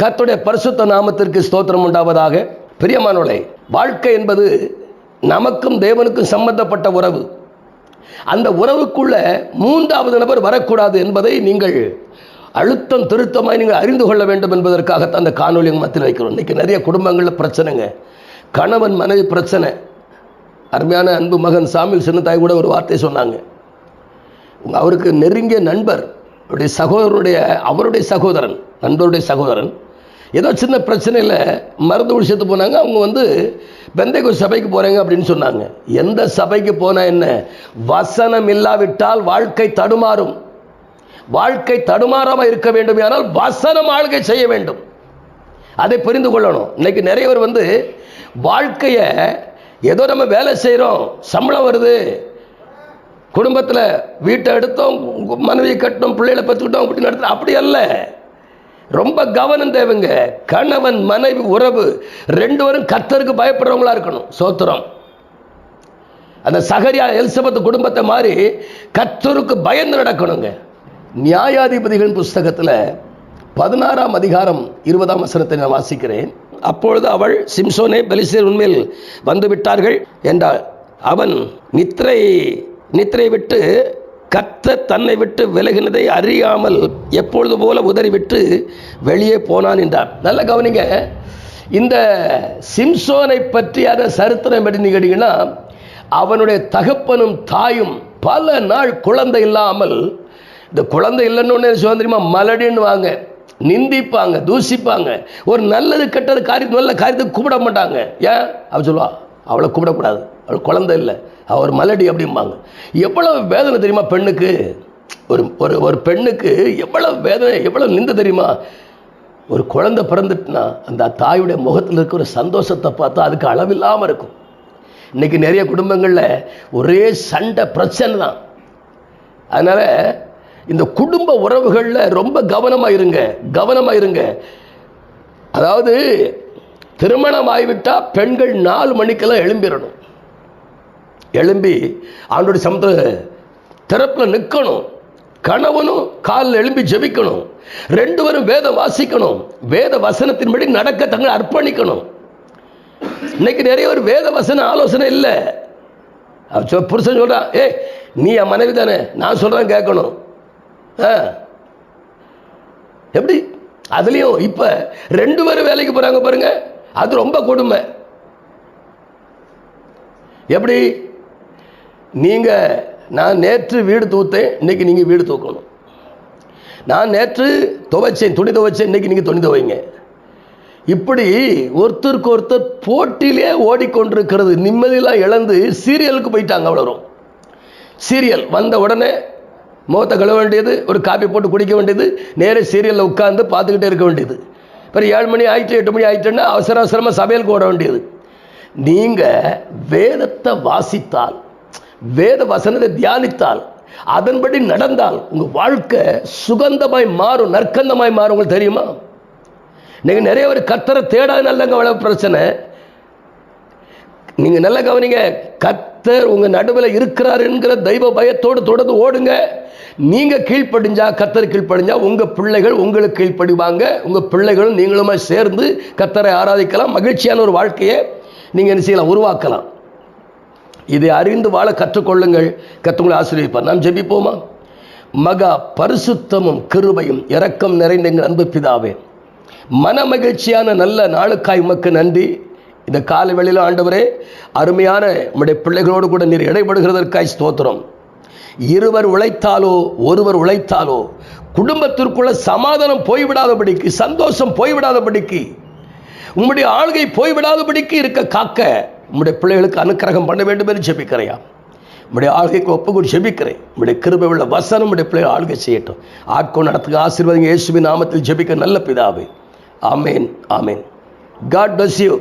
கர்த்தருடைய பரிசுத்த நாமத்திற்கு ஸ்தோத்திரம் உண்டாவதாக. பிரியமானவர்களே, வாழ்க்கை என்பது நமக்கும் தேவனுக்கும் சம்பந்தப்பட்ட உறவு. அந்த உறவுக்குள்ள மூன்றாவது நபர் வரக்கூடாது என்பதை நீங்கள் அழுத்தம் திருத்தமாய் நீங்கள் அறிந்து கொள்ள வேண்டும் என்பதற்காகத்தான் அந்த காணொலி மத்தியில் வைக்கிறோம். இன்றைக்கி நிறைய குடும்பங்களில் பிரச்சனைங்க, கணவன் மனைவி பிரச்சனை. அருமையான அன்பு மகன் சாமில் சின்னத்தாய் கூட ஒரு வார்த்தை சொன்னாங்க. அவருக்கு நெருங்கிய நண்பர், அவருடைய சகோதரன், நண்பருடைய சகோதரன் ஏதோ சின்ன பிரச்சனையில் மருந்து விஷயத்து போனாங்க. அவங்க பெந்தைகோஸ்து சபைக்கு போகிறேங்க அப்படின்னு சொன்னாங்க. எந்த சபைக்கு போனால் என்ன, வசனம் இல்லாவிட்டால் வாழ்க்கை தடுமாறும். வாழ்க்கை தடுமாறாமல் இருக்க வேண்டும், ஆனால் வசனம் ஆளுகை செய்ய வேண்டும். அதை புரிந்து கொள்ளணும். இன்னைக்கு நிறைய பேர் வாழ்க்கையை ஏதோ நம்ம வேலை செய்கிறோம், சம்பளம் வருது, குடும்பத்தில் வீட்டை எடுத்தோம், மனைவியை கட்டணும், பிள்ளைகளை பற்றுக்கிட்டோம் அப்படி நடத்த, அப்படி அல்ல. ரொம்ப கவனம் தேவைங்க. கணவன் மனைவி உறவு ரெண்டு பேரும் கர்த்தருக்கு பயப்படுறவங்களா இருக்கணும். சோத்திரம். அந்த சகரியா எலிசபெத் குடும்பத்தை மாதிரி கர்த்தருக்கு பயந்து நடக்கணுங்க. நியாயாதிபதிகளின் புஸ்தகத்தில் 16ஆம் அதிகாரம் 20ஆம் வசனத்தை நான் வாசிக்கிறேன். அப்பொழுது அவள், சிம்சோனே, பெலிஸ்தர் உன்மேல் வந்து விட்டார்கள் என்றாள். அவன் நித்திரை விட்டு கர்த்தர் தன்னை விட்டு விலகினதை அறியாமல் எப்பொழுது போல உதறிவிட்டு வெளியே போனான் என்றார். நல்ல கவனிங்க. இந்த சிம்சோனை பற்றியான சரித்திரம் எப்படி கேட்டீங்கன்னா, அவனுடைய தகப்பனும் தாயும் பல நாள் குழந்தை இல்லாமல், இந்த குழந்தை இல்லைன்னு சுதந்திரமா மலடின்னு வாங்க, நிந்திப்பாங்க, தூசிப்பாங்க. ஒரு நல்லது கெட்டது நல்ல காரியத்துக்கு கூப்பிட மாட்டாங்க. ஏன் அவ சொல்லுவா, அவளை கூப்பிடக்கூடாது, அவள் குழந்தை இல்லை, அவர் மலடி அப்படிம்பாங்க. எவ்வளவு வேதனை தெரியுமா பெண்ணுக்கு? ஒரு பெண்ணுக்கு எவ்வளவு வேதனை, எவ்வளவு நிந்த தெரியுமா? ஒரு குழந்தை பிறந்துட்டுனா அந்த தாயுடைய முகத்தில் இருக்கிற ஒரு சந்தோஷத்தை பார்த்தா அதுக்கு அளவில்லாமல் இருக்கும். இன்னைக்கு நிறைய குடும்பங்களில் ஒரே சண்டை, பிரச்சனை தான். அதனால இந்த குடும்ப உறவுகளில் ரொம்ப கவனமாக இருங்க. அதாவது திருமணம் ஆகிவிட்டால் பெண்கள் 4 மணிக்கெல்லாம் எழும்பிடணும். எழும்பி ஆண்டோடைய சமூகத்தில் திறப்பில் நிற்கணும். கணவனும் காலில் எழும்பி ஜெபிக்கணும். 2 பேரும் வேதம் வாசிக்கணும். வேத வசனத்தின்படி நடக்க தங்களை அர்ப்பணிக்கணும். இன்னைக்கு நிறைய ஒரு வேத வசன ஆலோசனை இல்லை. புருஷன் சொல்றான், நீ என் மனைவி தானே, நான் சொல்றேன் கேட்கணும். எப்படி? அதுலயும் இப்ப 2 பேரும் வேலைக்கு போறாங்க பாருங்க, அது ரொம்ப கொடுமை. எப்படி? நான் நேற்று வீடு தூத்தேன், இன்னைக்கு நீங்க வீடு தூக்கணும். நான் நேற்று துணி துவைச்சேன், இன்னைக்கு நீங்க துணி துவைங்க. இப்படி ஒருத்தருக்கு ஒருத்தர் போட்டியிலே ஓடிக்கொண்டிருக்கிறது. நிம்மதியெல்லாம் இழந்து சீரியலுக்கு போயிட்டாங்க. அவ்வளோ சீரியல் வந்த உடனே முகத்தை கழுவ வேண்டியது, ஒரு காப்பி போட்டு குடிக்க வேண்டியது, நேரே சீரியலில் உட்கார்ந்து பார்த்துக்கிட்டே இருக்க வேண்டியது. இப்போ 7 மணி ஆயிட்டு, 8 மணி ஆயிட்டுன்னா அவசரமாக சமையலுக்கு ஓட வேண்டியது. நீங்கள் வேதத்தை வாசித்தால், வேத வசனத்தை தியானித்தால், அதன்படி நடந்தால் உங்கள் வாழ்க்கை சுகந்தமாய் மாறும், நற்கந்தமாய் மாறும். உங்களுக்கு தெரியுமா? நீங்கள் நிறைய ஒரு கர்த்தரை தேடாதனாலங்க அவ்வளவு பிரச்சனை. நீங்கள் நல்லா கவனிங்க. கர்த்தர் உங்கள் நடுவில் இருக்கிறார் என்கிற தெய்வ பயத்தோடு தொடர்ந்து ஓடுங்க. நீங்கள் கீழ்ப்படிஞ்சா, கர்த்தர் கீழ்ப்படிஞ்சா, உங்கள் பிள்ளைகள் உங்களுக்கு கீழ்ப்படிவாங்க. உங்கள் பிள்ளைகளும் நீங்களுமா சேர்ந்து கர்த்தரை ஆராதிக்கலாம். மகிழ்ச்சியான ஒரு வாழ்க்கையை நீங்கள் என்ன செய்யலாம், உருவாக்கலாம். இதை அறிந்து வாழ கற்றுக்கொள்ளுங்கள். கர்த்தர் ஆசீர்வதிப்பார். நாம் ஜெபிப்போமா? மகா பரிசுத்தமும் கிருபையும் இரக்கம் நிறைந்த எங்கள் அன்பு பிதாவே, மன மகிழ்ச்சியான நல்ல நாளுக்காய் உமக்கு நன்றி. இந்த காலை வேளையில் ஆண்டவரே, அருமையான உம்முடைய பிள்ளைகளோடு கூட நீர் இடைபடுகிறதற்காய் ஸ்தோத்திரம். இருவர் உழைத்தாலோ ஒருவர் உழைத்தாலோ குடும்பத்திற்குள்ள சமாதானம் போய்விடாதபடிக்கு, சந்தோஷம் போய்விடாதபடிக்கு, உம்முடைய ஆளுகை போய்விடாதபடிக்கு இருக்க காக்க உம்முடைய பிள்ளைகளுக்கு அனுக்கிரகம் பண்ண வேண்டும் என்று ஜெபிக்கிறையா. உம்முடைய ஆளுகைக்கு ஒப்புக்கூடி ஜெபிக்கிறேன். உம்முடைய கிருபை உள்ள வசனம் உம்முடைய பிள்ளைகள் ஆளுகை செய்யட்டும். ஆட்கொண்டு நடத்துக்கு ஆசீர்வாதம் இயேசுவின் நாமத்தில் ஜெபிக்க நல்ல பிதாவே. ஆமேன், ஆமேன். God bless you.